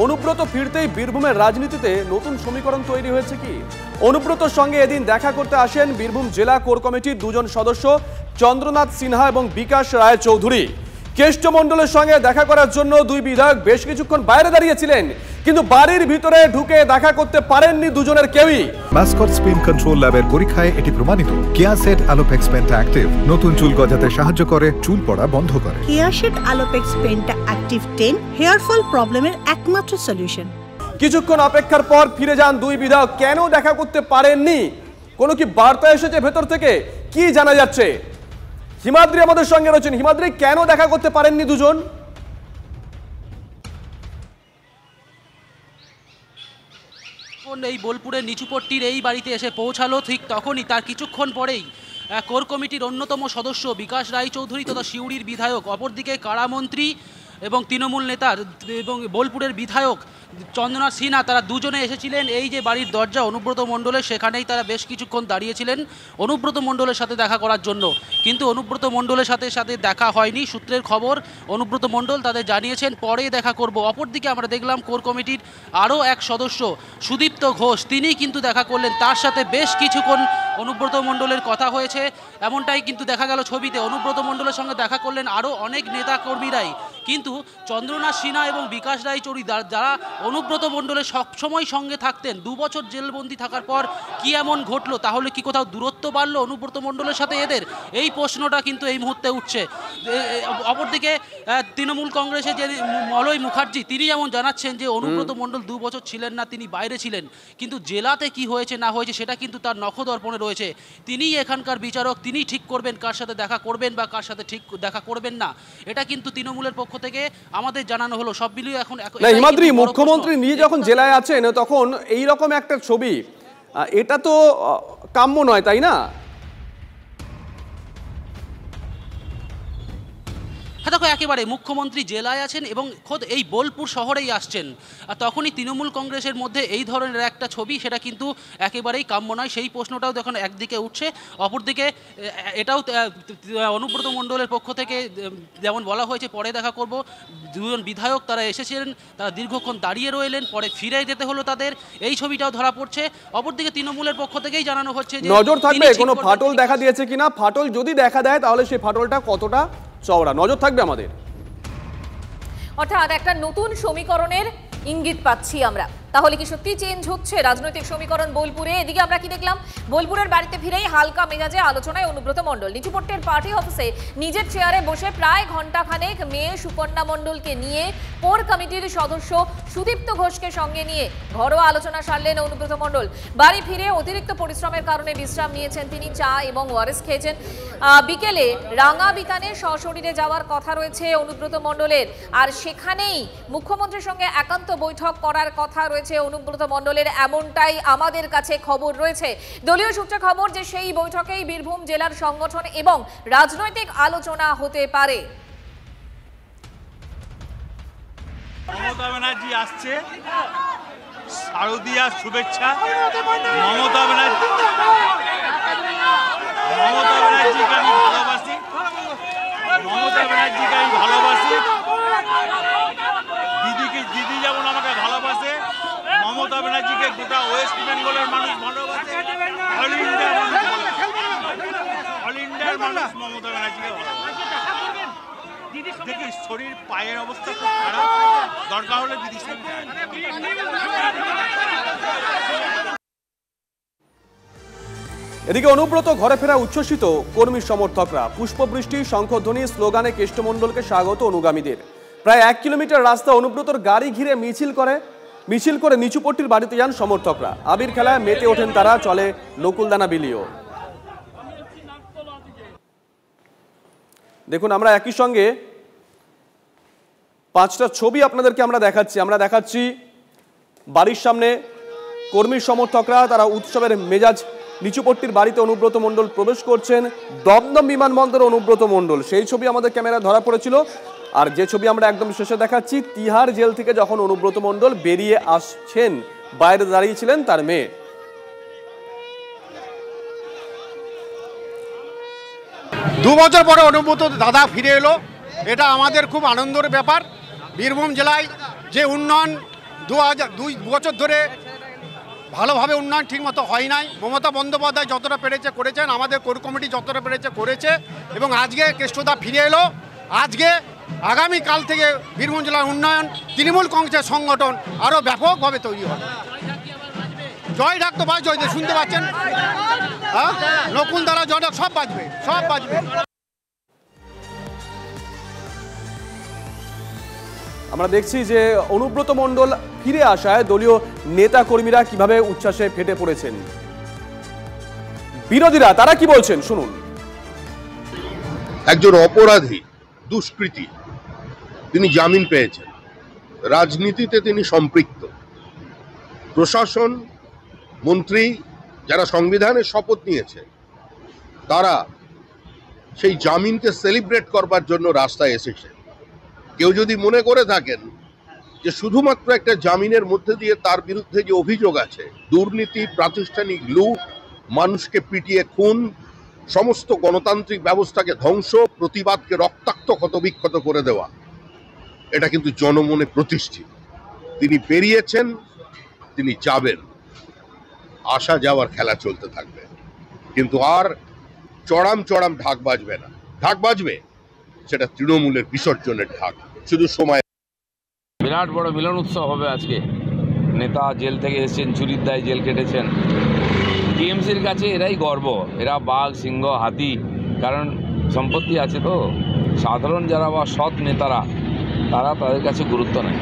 অনুব্রত ফিরতেই বীরভূমের রাজনীতিতে নতুন সমীকরণ তৈরি হয়েছে কি? অনুব্রতর সঙ্গে এদিন দেখা করতে আসেন বীরভূম জেলা কোর কমিটির দুজন সদস্য চন্দ্রনাথ সিনহা এবং বিকাশ রায় চৌধুরী। কেষ্টমণ্ডলের সঙ্গে দেখা করার জন্য দুই বিধায়ক বেশ কিছুক্ষণ বাইরে দাঁড়িয়েছিলেন, কিন্তু বাড়ির ভিতরে ঢুকে দেখা করতে পারেননি দুজনের কেউই। মাস্কট স্পিন কন্ট্রোল ল্যাবের পরীক্ষায় এটি প্রমাণিত। কেয়াসেট আলোপেক্স পেন্টা অ্যাক্টিভ নতুন চুল গজাতে সাহায্য করে, চুল পড়া বন্ধ করে। Keya Seth Alopex penta active 10 hair fall প্রবলেমের একমাত্র সলিউশন। কিছুক্ষণ অপেক্ষার পর ফিরে যান দুই বিধায়ক। কেন দেখা করতে পারেননি? কোনো কি বার্তা এসেছে ভেতর থেকে? কি জানা যাচ্ছে? হিমাদ্রি আমাদের সঙ্গে রয়েছেন। হিমাদ্রি, কেন দেখা করতে পারেননি দুজন? এই বোলপুরের নিচুপট্টির এই বাড়িতে এসে পৌঁছালো, ঠিক তখনই তার কিছুক্ষণ পরেই কোর কমিটির অন্যতম সদস্য বিকাশ রায় চৌধুরী তথা সিউড়ির বিধায়ক, অপরদিকে কারামন্ত্রী এবং তৃণমূল নেতা এবং বোলপুরের বিধায়ক চন্দ্রনাথ সিনহা, তারা দুজনে এসেছিলেন এই যে বাড়ির দরজা অনুব্রত মণ্ডলের, সেখানেই তারা বেশ কিছুক্ষণ দাঁড়িয়েছিলেন অনুব্রত মণ্ডলের সাথে দেখা করার জন্য। কিন্তু অনুব্রত মণ্ডলের সাথে দেখা হয়নি। সূত্রের খবর, অনুব্রত মণ্ডল তাদের জানিয়েছেন পরে দেখা করব। অপরদিকে আমরা দেখলাম কোর কমিটির আরও এক সদস্য সুদীপ্ত ঘোষ, তিনি কিন্তু দেখা করলেন, তার সাথে বেশ কিছুক্ষণ অনুব্রত মণ্ডলের কথা হয়েছে, এমনটাই কিন্তু দেখা গেল ছবিতে। অনুব্রত মণ্ডলের সঙ্গে দেখা করলেন আরও অনেক নেতা কর্মীরাই, কিন্তু চন্দ্রনাথ সিনহা এবং বিকাশ রায় চৌধুরী যারা অনুব্রত মণ্ডলের সবসময় সঙ্গে থাকতেন, 2 বছর জেলবন্দি থাকার পর কি এমন ঘটলো? তাহলে কি কোথাও দূরত্ব বাড়লো অনুব্রত মণ্ডলের সাথে এদের? এই প্রশ্নটা কিন্তু এই মুহূর্তে উঠছে। অপরদিকে তৃণমূল কংগ্রেসের যে মলয় মুখার্জি, তিনি যেমন জানাচ্ছেন যে অনুব্রত মণ্ডল 2 বছর ছিলেন না, তিনি বাইরে ছিলেন, কিন্তু জেলাতে কি হয়েছে না হয়েছে সেটা কিন্তু তার নখদর্পণে রয়েছে। তিনিই এখানকার বিচারক, তিনি ঠিক করবেন কার সাথে দেখা করবেন বা কার সাথে ঠিক দেখা করবেন না। এটা কিন্তু তৃণমূলের পক্ষ থেকে আমাদের জানানো হলো। সব মিলিয়ে এখন হিমাদ্রি, মুখ্যমন্ত্রী নিজে যখন জেলায় আছেন তখন এই রকম একটা ছবি, এটা তো কাম্য নয়, তাই না? দেখো, একেবারে মুখ্যমন্ত্রী জেলায় আছেন এবং খোদ এই বোলপুর শহরেই আসছেন, আর তখনই তৃণমূল কংগ্রেসের মধ্যে এই ধরনের একটা ছবি, সেটা কিন্তু একেবারেই কাম্য নয়। সেই প্রশ্নটাও যখন একদিকে উঠছে, অপরদিকে এটাও অনুব্রত মণ্ডলের পক্ষ থেকে যেমন বলা হয়েছে পরে দেখা করব, দুজন বিধায়ক তারা এসেছিলেন, তারা দীর্ঘক্ষণ দাঁড়িয়ে রইলেন, পরে ফিরে যেতে হলো তাদের, এই ছবিটাও ধরা পড়ছে। অপরদিকে তৃণমূলের পক্ষ থেকেই জানানো হচ্ছে যে নজর থাকবে কোনো ফাটল দেখা দিয়েছে কিনা। ফাটল যদি দেখা দেয় তাহলে সেই ফাটলটা কতটা চওড়া, নজর থাকবে আমাদের। অর্থাৎ একটা নতুন সমীকরণের ইঙ্গিত পাচ্ছি আমরা। তাহলে কি সত্যি চেঞ্জ হচ্ছে রাজনৈতিক সমীকরণ বোলপুরে? এদিকে আমরা কি দেখলাম, বোলপুরের বাড়িতে ফিরেই হালকা মেজাজে আলোচনায় অনুব্রত মণ্ডল। নিচুপট্টের পার্টি অফিসে নিজের চেয়ারে বসে প্রায় ঘণ্টাখানেক মেয়ে সুকন্যা মণ্ডলকে নিয়ে, কোর কমিটির সদস্য সুদীপ্ত ঘোষকে সঙ্গে নিয়ে ঘরোয়া আলোচনা সারলেন অনুব্রত মণ্ডল। বাড়ি ফিরে অতিরিক্ত পরিশ্রমের কারণে বিশ্রাম নিয়েছেন তিনি, চা এবং ওয়ারেস খেয়েছেন। বিকেলে রাঙা বিতানে সশরীরে যাওয়ার কথা রয়েছে অনুব্রত মণ্ডলের, আর সেখানেই মুখ্যমন্ত্রীর সঙ্গে একান্ত বৈঠক করার কথা রয়েছে অনুব্রত মণ্ডলের, এমনটাই আমাদের কাছে খবর রয়েছে। দলীয় সূত্রে খবর যে সেই বৈঠকেই বীরভূম জেলার সংগঠন এবং রাজনৈতিক আলোচনা হতে পারে। মমতা ব্যানার্জি আসছে, শারদীয়ার শুভেচ্ছা। মমতা ব্যানার্জিকে আমি ভালোবাসি, মমতা ব্যানার্জিকে আমি ভালোবাসি। দিদি যেমন আমাকে ভালোবাসে, মমতা ব্যানার্জিকে গোটা ওয়েস্ট বেঙ্গলের মানুষ ভালোবাসে, অল ইন্ডিয়ার মানুষ মমতা ব্যানার্জিকে ভালোবাসে। দেখি শরীর পায়ের অবস্থা খুব খারাপ, দরকার হলে দিদির সঙ্গে। এদিকে অনুব্রত ঘরে ফেরা উচ্ছ্বসিত কর্মী সমর্থকরা। পুষ্পবৃষ্টি, শঙ্খধ্বনি, স্লোগানে কেষ্টমণ্ডলকে স্বাগত অনুগামীদের। প্রায় 1 কিলোমিটার রাস্তা অনুব্রতর গাড়ি ঘিরে মিছিল করে নিচুপট্টির বাড়িতে যান সমর্থকরা। আবির খেলায় মেতে ওঠেন তারা, চলে নকুলদানা বিলিও। দেখুন, আমরা একই সঙ্গে 5টা ছবি আপনাদেরকে আমরা দেখাচ্ছি। বাড়ির সামনে কর্মী সমর্থকরা, তারা উৎসবের মেজাজ। নিচুপট্টির বাড়িতে অনুব্রত মণ্ডল প্রবেশ করছেন, দমদম বিমানবন্দরে অনুব্রত মণ্ডল, সেই ছবি আমাদের ক্যামেরায় ধরা পড়েছিল। আর যে ছবি আমরা একদম শেষে দেখাচ্ছি, তিহার জেল থেকে যখন অনুব্রত মণ্ডল বেরিয়ে আসছেন, বাইরে দাঁড়িয়েছিলেন তার মেয়ে। 2 বছর পরে অনুব্রত দাদা ফিরে এলো, এটা আমাদের খুব আনন্দের ব্যাপার। বীরভূম জেলায় যে উন্নয়ন দুই বছর ধরে ভালোভাবে উন্নয়ন ঠিকমতো হয় নাই। মমতা বন্দ্যোপাধ্যায় যতটা পেরেছে করেছেন, আমাদের কোর কমিটি যতটা পেরেছে করেছে, এবং আজকে কেষ্টদা ফিরে এলো। আজকে আগামীকাল থেকে বীরভূম জেলার উন্নয়ন তৃণমূল কংগ্রেসের সংগঠন আরও ব্যাপকভাবে তৈরি হবে। জয় ডাক তো বাজ জয় শুনতে পাচ্ছেন, হ্যাঁ, নকুল দ্বারা জয় ডাক সব বাজবে, সব বাজবে। আমরা দেখছি যে অনুব্রত মণ্ডল ফিরে আসায় দলীয় নেতা কর্মীরা কিভাবে উচ্ছ্বাসে ফেটে পড়েছেন। বিরোধীরা তারা কি বলছেন শুনুন। একজন অপরাধী, দুষ্কৃতী, তিনি জামিন পেয়েছেন, রাজনীতিতে তিনি সম্পৃক্ত। প্রশাসন, মন্ত্রী যারা সংবিধানের শপথ নিয়েছে তারা সেই জামিনকে সেলিব্রেট করবার জন্য রাস্তায় এসেছে। কেউ যদি মনে করে থাকেন যে শুধুমাত্র একটা জামিনের মধ্যে দিয়ে তার বিরুদ্ধে যে অভিযোগ আছে, দুর্নীতি, প্রাতিষ্ঠানিক লুট, মানুষকে পিটিয়ে খুন, সমস্ত গণতান্ত্রিক ব্যবস্থাকে ধ্বংস, প্রতিবাদকে রক্তাক্ত ক্ষতবিক্ষত করে দেওয়া, এটা কিন্তু জনমনে প্রতিষ্ঠিত। তিনি বেরিয়েছেন, তিনি যাবেন, আসা যাওয়ার খেলা চলতে থাকবে, কিন্তু আর চড়াম চড়াম ঢাক বাজবে না। ঢাক বাজবে সেটা তৃণমূলের বিসর্জনের ঢাক, শুধু সময়। বিরাট বড় মিলন উৎসব হবে আজকে। নেতা জেল থেকে এসেছেন, চুরির দায়ে জেল কেটেছেন। টিএমসির কাছে এরাই গর্ব, এরা বাঘ, সিংহ, হাতি, কারণ সম্পত্তি আছে তো। সাধারণ যারা বা সৎ নেতারা তারা তাদের কাছে গুরুত্ব নেয়।